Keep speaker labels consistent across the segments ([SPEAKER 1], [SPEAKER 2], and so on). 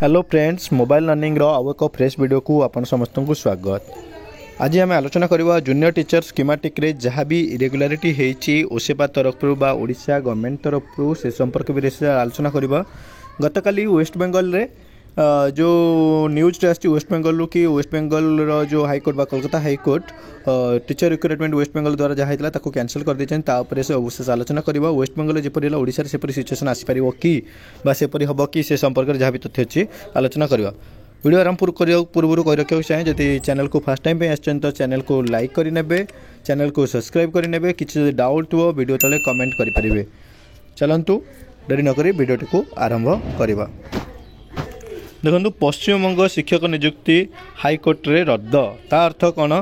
[SPEAKER 1] Hello friends, mobile learning रो आउ एक fresh video को आपण समस्त को स्वागत। आज आम आलोचना करवा जूनियर टीचर स्कीमेटिक रे जहाँ भी इरेगुलारिटी होती ओसेपा तरफ बा ओडिशा गवर्नमेंट तरफ से संपर्क भी आलोचना करवा। गतकाली वेस्ट बेंगल रे जो न्यूज आसी वेस्ट बेंगल कि वेस्ट बेंगल जो हाईकोर्ट बा Kolkata high court teacher recruitment West Bengal द्वारा जहाँ होता ताको कैंसल कर देते से अवशेष आलोचना करवा। वेस्ट बेंगल जपरी ओडिशा रे सेपरी सिचुएसन आसीपार कि सेपरी हम कि से संपर्क जहाँ भी तथ्य अच्छी आलोचना करवा। वीडियो आरंभ पूर्व कही रखा चाहे जदि चैनल को फास्ट टाइम आसचें तो चैनल को लाइक करेंगे, चैनल को सब्सक्राइब करेंगे, किसी डाउट हो वीडियो तले कमेंट करेंगे। चलतु डेरी नक वीडियोटी को आरंभ करवा। देखो पश्चिमबंग शिक्षक नियुक्ति हाईकोर्ट रे रद्द ता अर्थ कौन?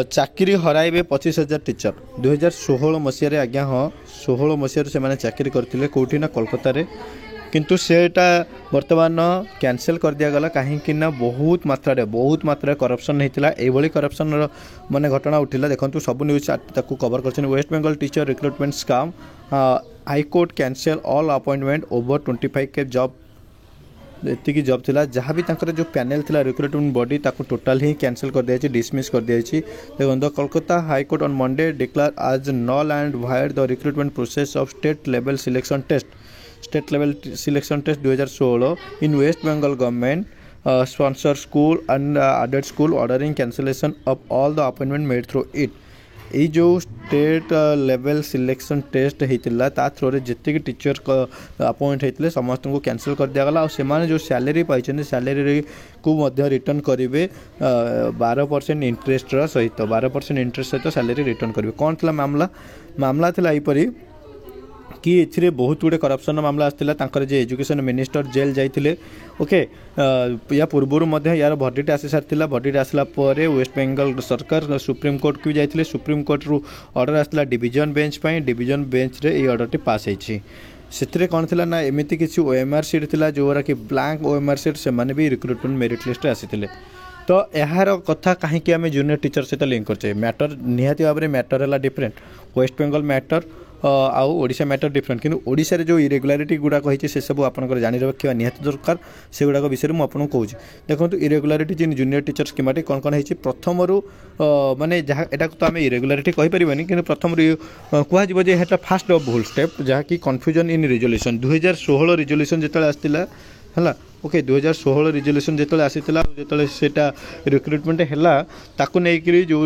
[SPEAKER 1] चाकरी हराइबे 25,000 टीचर 2016 मसीह आज्ञा। हाँ 16 मसीह से चाकरी करते कौटी ना कोलकाता रे, किंतु सेटा वर्तमान कैंसल कर दिया गला कहीं बहुत मात्रा करप्शन होता। ये करप्शन माने घटना उठिला। देखो सब न्यूज ताकू कवर कर West Bengal teacher recruitment scam high court cancel all appointment over 25 के जॉब एतिकी जॉब थिला जहाँ भी जो पैनल थिला रिक्रुटमेंट बॉडी ताकू टोटाल ही कैंसल कर दिया, डिसमिस कर दिया। देखो Kolkata high court on Monday declare as null and void the recruitment process of state level selection test 2016 in West Bengal government sponsor school and added school ordering cancellation of all the appointment made through it। ये जो state level selection test होता ता throw रे जितने teacher appoint होते समस्त को cancel कर दिया गला। और जो सैलरी पाई सैलरी को रिटर्न करेंगे 12% इंटरेस्ट सहित 12% इंटरेस्ट सहित सैलरी रिटर्न करेंगे। कौन थी मामला थी यहीपरी कि एथिरे बहुत गुड़े करप्शन मामला आसाला। जे एजुकेशन मिनिस्टर जेल जाइए। ओके या पूर्वर यार भर्डिट आसी सारी भर्डिट आसला वेस्ट बेंगल सरकार सुप्रीम कोर्ट को जाइए। सुप्रीम कोर्ट रु ऑर्डर आसला डिवीजन बेंच पर, डिवीजन बेंच रे ये ऑर्डर टी पास होती। से कौन थी ना एमती किसी ओएमआर सीट थी जोरा कि ब्लैंक ओएमआर सीट से भी रिक्रुटमेंट मेरिट लिस्ट आसी। तो यार कथा कहीं आम जूनियर टीचर सहित लिंक करचे मैटर निहाती भाव में मैटर है डिफरेंट। वेस्ट बेंगल मैटर आउ ओडिशा मैटर डिफरेंट, किंतु ओडिशा रे जो इरेगुलारिटी गुड़ाक होती से सब आपंकर जानी रखा निहाती दरकार। से गुड़ाक विषय में आपको कहूँ देखो इरेगुलारिटी जिन जूनियर टीचर स्कीमेटिक कौन कौन होती प्रथम माने जहाँ यहाँ तो आम इरेगुलारिटी कहींपारे कि प्रथम कह फास्ट भूल स्टेप जहाँकि कन्फ्यूजन इन रिजोल्यूशन 2016 रिजोल्यूशन जो आसाला है। ओके 2016 रिजोल्यूशन जो आसाला जो सेटा रिक्रुटमेंट है ताकू नहीं जो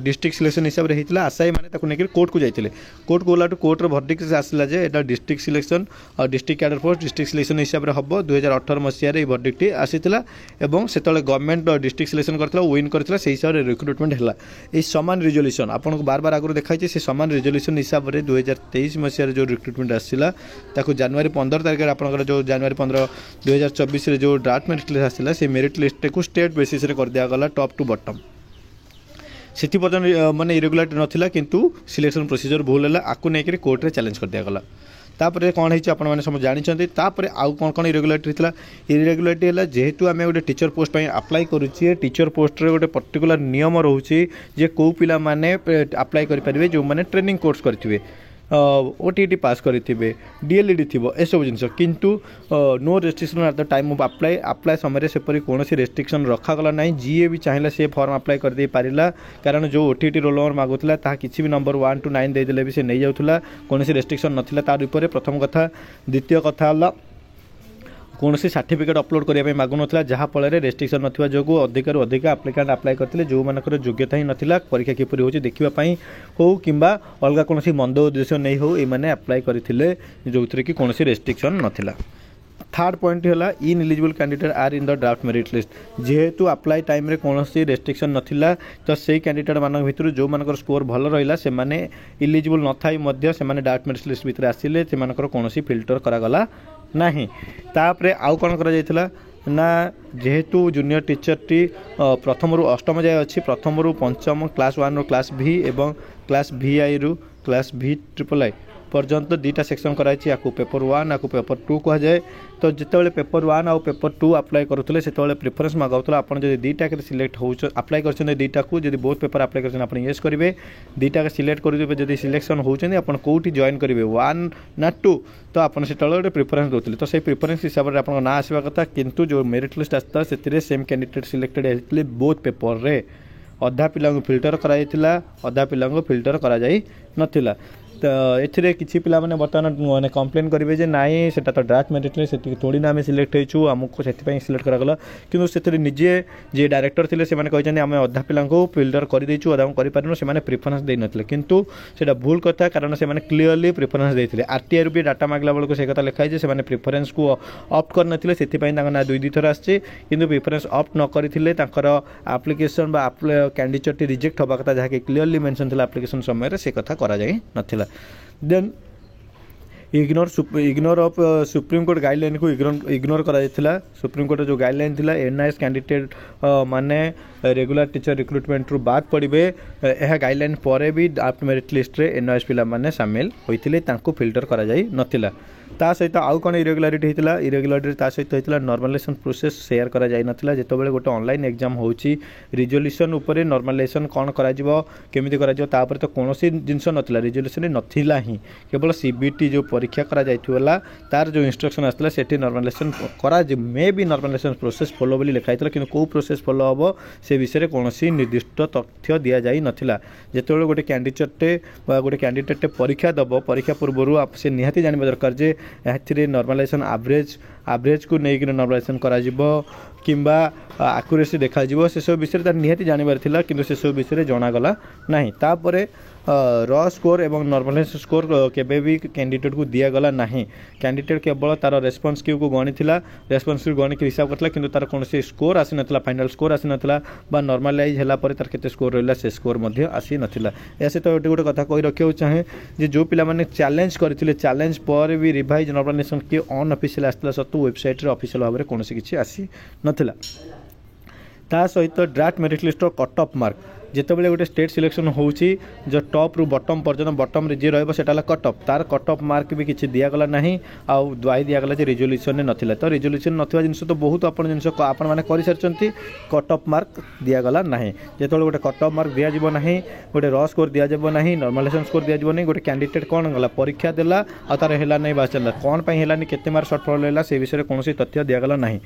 [SPEAKER 1] डिस्ट्रिक्ट सिलेक्शन हिसाब से होता आशायी मैंने नहीं कोर्ट को जाते। कोर्ट को गला कोर्टर भर्डिक्ट आसला जे एटा डिस्ट्रिक्ट सिलेक्शन और district cadre post district selection हिसाब से हम 2018 मसीह ये भर्डिक्ट आसाला और से गवर्नमेंट डिस्ट्रिक्ट सिलेक्शन करता विन करता से हिसाब से रिक्रुटमेंट है। ये सामान रिजोल्यूशन आपको बार बार आगुरी देखाई से सामान रिजोल्यूशन हिसाब से 2023 मसीह जो रिक्रुटमेंट आसला जनवरी 15 तारिख आपंकर जो जनवरी 15 2024 रे जो ड्राफ्ट मेरिट लिस्ट आसला से मेरिट लिस्ट को स्टेट बेसिस रे कर दिया गला टॉप टू बॉटम। से माने इरेगुलारिटी नथिला किंतु सिलेक्शन प्रोसीजर भूल है आपको नहीं कोर्ट रे चैलेंज कर दिया गला। तापर कौन है आप सब जानते तापर आउ कौन कौन इरेगुलारिटी थी। इरेगुलारिटी है जेहेतु आम गोटे टीचर पोस्ट अप्लाई करुचे टीचर पोस्ट रे गोटे पर्टिकुलर नियम रोचे जे कौ पिला माने अप्लाई करेंगे जो मैंने ट्रेनिंग कोर्स करेंगे ओटीटी पास करेंगे डीएलईडी थी ए सब जिन किंतु no restriction at the time of apply समय सेपरी कौन रेस्ट्रिक्शन रखागला ना। जी भी चाहिए से फॉर्म अप्लाई कर दे पारिला कारण जो ओटीटी रोल नंबर मागुला ता किसी भी नंबर 1 to 9 देदेले भी से नहीं जाऊला कौन रेस्ट्रिक्शन नाला। तार ऊपर प्रथम कथा द्वितीय कथा कौन सर्टिफिकेट अपलोड करने मागु ना जहाँफल रेस्ट्रिक्शन नाथवा जो अधिक अधिक आप्लिकांट अप्लाई करते जो मानकर योग्यता ही नाला परीक्षा किपरि होची देखापी हो कि अलग कौन मंद उद्देश्य नहीं हो ये अप्लाई करते जो थी कि कौन रेस्ट्रिक्शन नाला। थर्ड पॉइंट है ineligible candidate are in the draft merit list जेहेतु अप्लाई टाइम रे कौन रेस्ट्रिक्शन नाला तो से कैंडिडेट मान भर जो मान स्कोर भल रहा से इलिजिबल न थाई से ड्राफ्ट मेरिट लिस्ट भितर आसिले से कौन फिल्टर करागला नहीं। तापर आउ कौन करा ना जेहेतु जूनियर टीचर टी प्रथम रु अष्टम जाए अच्छी प्रथम रु पंचम क्लास 1 रो क्लास भी एवं क्लास VI रु क्लास VIII पर्यंत दुईटा सेक्शन कराई या पेपर 1 या पेपर 2 कह जाए। तो जितेबाला पेपर 1 आउ पेपर 2 अप्लाई करुले से प्रिफरेन्स मागाऊला आप दुईटा सिलेक्ट हो अप्लाई कर दुईटा को जब बहुत पेपर अप्लाई कर येस करेंगे दुईटा सिलेक्ट करेंगे जब सिलेक्शन होती आप कौटी जॉइन करेंगे 1 ना 2 तो आपने से गोटे प्रिफरेन्स दूसरे तो से प्रिफरेन्स हिसाब से आप ना आसवा कथा किंतु जो मेरिट लिस्ट आसता से सेम कैंडिडेट सिलेक्टेड होते बहुत पेपर रे अधा पिला फिल्टर कराइला अधा पिला फिल्टर करा जाई नथिला। तो एथिरे किछि पिला माने बर्तमान माने कंप्लेन करेंगे जे नाई सेटा तो ड्राफ्ट मेरिट लिस्ट से थोड़ी ना आम सिलेक्ट होइछु आमको से सिलेक्ट करागला किंतु से निजे जे डायरेक्टर थिले से माने कहछन आम अधा पिला फिल्टर कर देछु अधा करि पारनु से माने प्रिफरेंस दे नथिले किंतु सेटा भूल कथा कारण से माने क्लियरली प्रिफरेंस देथिले आरटीआई भी डाटा मागला बेलको से कथा लिखाई जे से माने प्रिफरेंस को ऑप्ट कर नथिले सेति पई तांका ना दुई थर आछे किंतु प्रिफरेंस ऑप्ट न करिथिले तांकर एप्लिकेशन बा कैंडिडेट रिजेक्ट होबा कथा जहा कि क्लियरली मेंशन थिला एप्लिकेशन समय रे से कथा करा जाई नथिला। Then ignore of supreme court guideline को इग्नोर करा सुप्रीम कोर्ट जो गाइडलाइन थिला एनआईएस कैंडिडेट माने रेगुलर टीचर रिक्रुटमेंट रु बाद पड़े यह गाइडलाइन पर भी ड्राफ्ट मेरिट लिस्ट रे एनआईएस पिला माने शामिल होइथिले तांको फिल्टर करा जाई नथिला। ता सहित आउ कौन इरेगुलारिटी होता इरेगुलारिटी ता सहित होता नॉर्मलाइजेशन प्रोसेस शेयर करा जाई नथिला जेतबेले गोटे ऑनलाइन एग्जाम होची रिजोल्यूशन उपरे नॉर्मलाइजेशन कौन करा जिवो केमिति करा जिवो तापर तो कोनोसी जिंस नथिला रिजोल्यूशन नथिला ही केवल सीबीटी जो परीक्षा करा जाइथुला तार जो इंस्ट्रक्शन आसला सेठी नॉर्मलाइजेशन करा मे भी नॉर्मलाइजेशन प्रोसेस फॉलो बोली लिखाइतला किंतु को प्रोसेस फॉलो हबो से विषय रे कोनोसी निर्दिष्ट तथ्य दिया जाई नथिला। जेतबेले गोटे कैंडिडेट परीक्षा दबो परीक्षा पूर्व से निहाती जानबा दरकार जे एथिरे नॉर्मलाइजेशन एवरेज को नहीं नॉर्मलाइजेशन करा जिवो किंबा एक्यूरेसी देखा जिवो से सब विषय तार निहाती जानबार थिला किंतु से सब विषय जणा गला नाही। तापरे रॉ स्कोर एवं नॉर्मलाइजेशन स्कोर केबे भी कैंडिडेट को दिया गला नाही कैंडिडेट केवल तार रेस्पॉन्स क्यू को गणी थिला रेस्पॉन्स क्यू गणी के हिसाब करथला किंतु तार कोनसे स्कोर आसी नथिला फाइनल स्कोर आसी नथिला बा नॉर्मलाइज होला पर तार केते स्कोर रहला से स्कोर मध्ये आसी नथिला। ऐसे तो गोटे कथा कहि रखियो चाहे जे जो पिला माने चैलेंज करथिले चैलेंज पर भी रिवाइज नॉर्मलाइजेशन के ऑन ऑफिशियल आस्तला सत्तु वेबसाइट रे ऑफिशियल भाबरे कोनसे किछि आसी नथिला। ता सहित draft merit list cut off mark जितेबाला गोटे स्टेट सिलेक्शन होची जो टॉप रु बॉटम पर्यटन बॉटम रे जे रहबो सेटा कट ऑफ तार कट ऑफ मार्क भी किछि दिया गला नाही आउ द्वाई दिया गला जे रिजोल्यूशन ने नथिला तो रिजोल्यूशन नथिबा जिंस तो बहुत आपण जिंस आपण माने करि सरचंती कट ऑफ मार्क दिया गला नाही जेतेबाला गोटे कट ऑफ मार्क दिया जिवो नाही गोटे रॉ स्कोर दिया जिवो नाही नॉर्मलाइजेशन स्कोर दिया जिवो नाही गोटे कैंडिडेट कोन गला परीक्षा देला आ तार हेला नाही बाचला कोन पई हेला नि केते मार्क शॉर्टफॉल लेला से विषय रे कोनोसी तथ्य दिया गला नाही।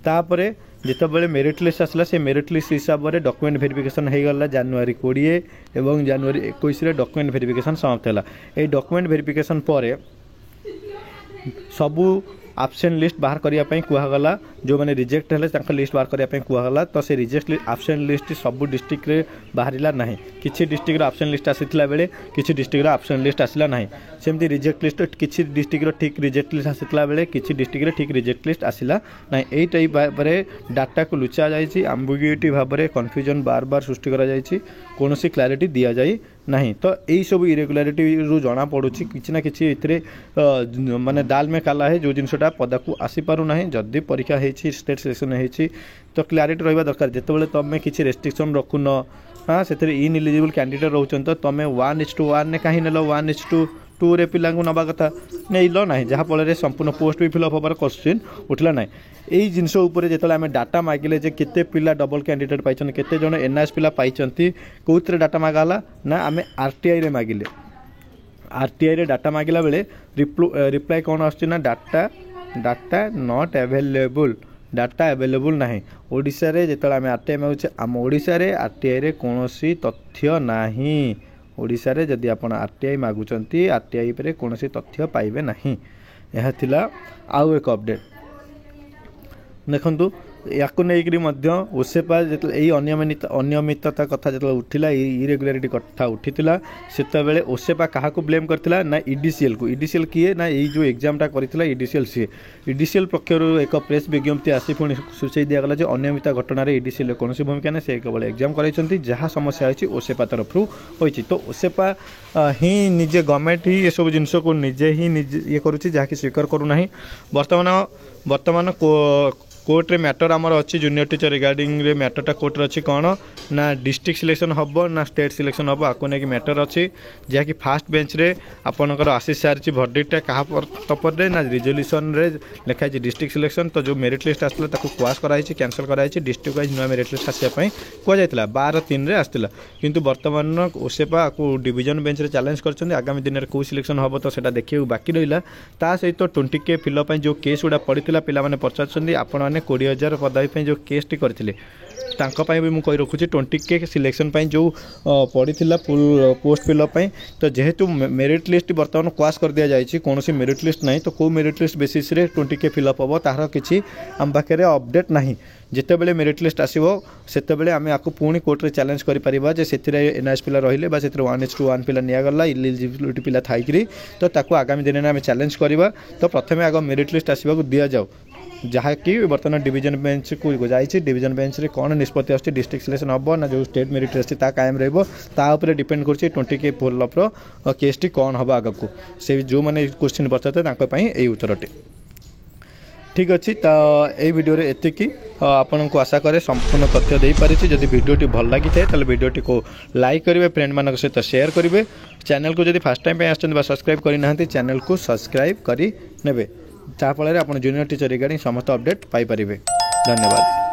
[SPEAKER 1] तापरे जितेबाला मेरिट लिस्ट आसला से मेरिट लिस्ट हिसाब से डॉक्यूमेंट वेरिफिकेशन हो गला जनवरी 20 एवं जनवरी 21 रे डॉक्यूमेंट वेरिफिकेशन समाप्त है। ये डॉक्यूमेंट वेरिफिकेशन पर सबू आब्सेंट लिस्ट बाहर करने कहगला जो मैंने रिजेक्ट है लिस्ट बाहर करने कहगला तो से रिजेक्ट आब्सेंट लिस्ट सबू डिस्ट्रिक्ट रे बाहरिला नहीं किसी डिस्ट्रिक्ट आब्सेंट लिस्ट आसीला बेले किसी डिस्ट्रिक्ट आब्सेंट लिस्ट आसला नहीं सेमती रिजेक्ट लिस्ट किसी डिस्ट्रिक्ट ठीक रिजेक्ट लिस्ट आसीला बेले किसी डिस्ट्रिक्ट ठीक रिजेक्ट लिस्ट आसला ना यही टाइप भाव डाटा को लुचा जाइए आम्बिग्यूटी भाव में कन्फ्यूजन बार बार सृष्टि करा जाइए कौन सी क्लारिटी दि जाए नहीं तो यही सब इरेगुलारिटी रू जना पड़ू कि ना कि माने दाल में काला है जो जिनटा पदा को आसी पारु नहीं जदि परीक्षा होती स्टेट सिलेक्शन होती तो क्लारिटी रहा दरकार जितेबाला तुम किसी रेस्ट्रिक्शन रखुन हाँ से इन एलिजिबल कैंडिडेट रोचन तो तुम 1:1 ने कहीं नेल 1:2 रे पिला नवा कथा नहीं ना जहाँफल संपूर्ण पोस्ट भी फिलअप होबार क्वेश्चन उठला ना यही जिनस जो आम डाटा मागिले जे केते पिला डबल कैंडिडेट पाई केते जन एनआईएस पिला पाई कौन डाटा मागाला ना आम आरटीआई रे मागिले आरटीआई रे डाटा मागिला बेले रिप्लाई कौन आसना data not available data available नहीं ओडिशा रे जेतला आम आरटीआई मागुचे आम ओडिशा रे आरटीआई रे कौनसी तथ्य नाही ओडिशा रे जदि आपण आरटीआई मागुचंती आरटीआई पे कौनसी तथ्य पाइबे नहीं। यह थिला आउ एक अपडेट देखंतु याकु नेइकरी मध्य ओसेपा जेतले एई अनियमितता कथा जेतले उठिला इरेगुलारिटी कथा उठितिला सेतबेले ओसेपा काहा को ब्लेम करथिला ना ईडीसीएल को ईडीसीएल किए ना एई जो एग्जाम टा करथिला ईडीसीएल सी ईडीसीएल पक्षरु एक प्रेस विज्ञप्ति आसी पुणी सूचई दिया गला जे अनियमित घटना रे ईडीसीएल कोनोसी भूमिका नै से केवल एग्जाम कराइछंती जहा समस्या होइछि ओसेपा तरफरु होइछि तो ओसेपा ही निजे गवर्नमेंट ही ये सब जिंस को निजे ही ये करूछि जहा कि स्वीकार करू नाही वर्तमान कोर्टे मैटर आमर अच्छी जूनियर टीचर रिगार्डिंग रे मैटरटा कोर्टे अच्छी कौन ना डिस्ट्रिक्ट सिलेक्शन हम ना स्टेट सिलेक्शन हम आपको नहीं मैटर अच्छी जहाँकि फास्ट बेंच रे आपंकर आसी सारी भर्डिक्टा क्या तपर ना रिजोल्यूशन रे लिखाई डिस्ट्रिक्ट सिलेक्शन तो जो मेरिट लिस्ट आसला क्वाश कराई कैंसल कराई डिस्ट्रिक्ट वाइज नुआ मेरिट लिस्ट आसापी कहुला 12/3 आसला किंतु बर्तमान ओसेपा को डिविजन बेंच रे चैलेंज कर आगामी दिन में कौ सिलेक्शन हम तो सेटा देखिए बाकी रहा ता सहित 20K फिलअप जो केस गुड़ा पड़ता पिला पचार आपण मैंने 20,000 पदवी जो केस टी करते भी मुझे कही रखुच्छी 20K सिलेक्शन जो पड़ा पोस्ट फिलअप तो जेहेतु मेरिट लिस्ट बर्तमान क्वाश कर दि जाए कौन मेरिट लिस्ट ना तो कौ merit list basis 20K fill up हम तार किसी आम पाखे अपडेट ना जिते बड़े मेरिट लिस्ट आसो से आम आपको पुणी कोर्टे चैलेंज कर से NIS पिला रहिले 1:1 पिला निगला इलिजिबिलिटी पिला थी तो ताको आगामी दिन में आम चैलेंज करवा तो प्रथम आग मेरिट लिस्ट आसवाक दि जाऊ जहाँकि बर्तमान डिविजन बेंच को जाइए डिविजन बेंच रे कौन निष्पत्ति आस डिस्ट्रिक्ट सिलेक्शन हम ना जो स्टेट मेरिट लिस्ट कायम रहा डिपेंड कर 20K फिलअप्र केस टी कौन हम आग को से जो मैंने क्वेश्चन पचारते यही उत्तरटी ठीक अच्छी तो यही वीडियो रे एतिकी आपन को आशा करे संपूर्ण तथ्य दे पारिछि जदि वीडियोटी भल लगी थाए ताले वीडियोटी को लाइक करेंगे फ्रेंड मान सहित शेयर करेंगे चैनल को जदि फास्ट टाइम आसछन सब्सक्राइब करना चैनल को सब्सक्राइब करेंगे जहाँफल आप जूनियर टीचर रिगार्डिंग समस्त अपडेट पाइपर। धन्यवाद।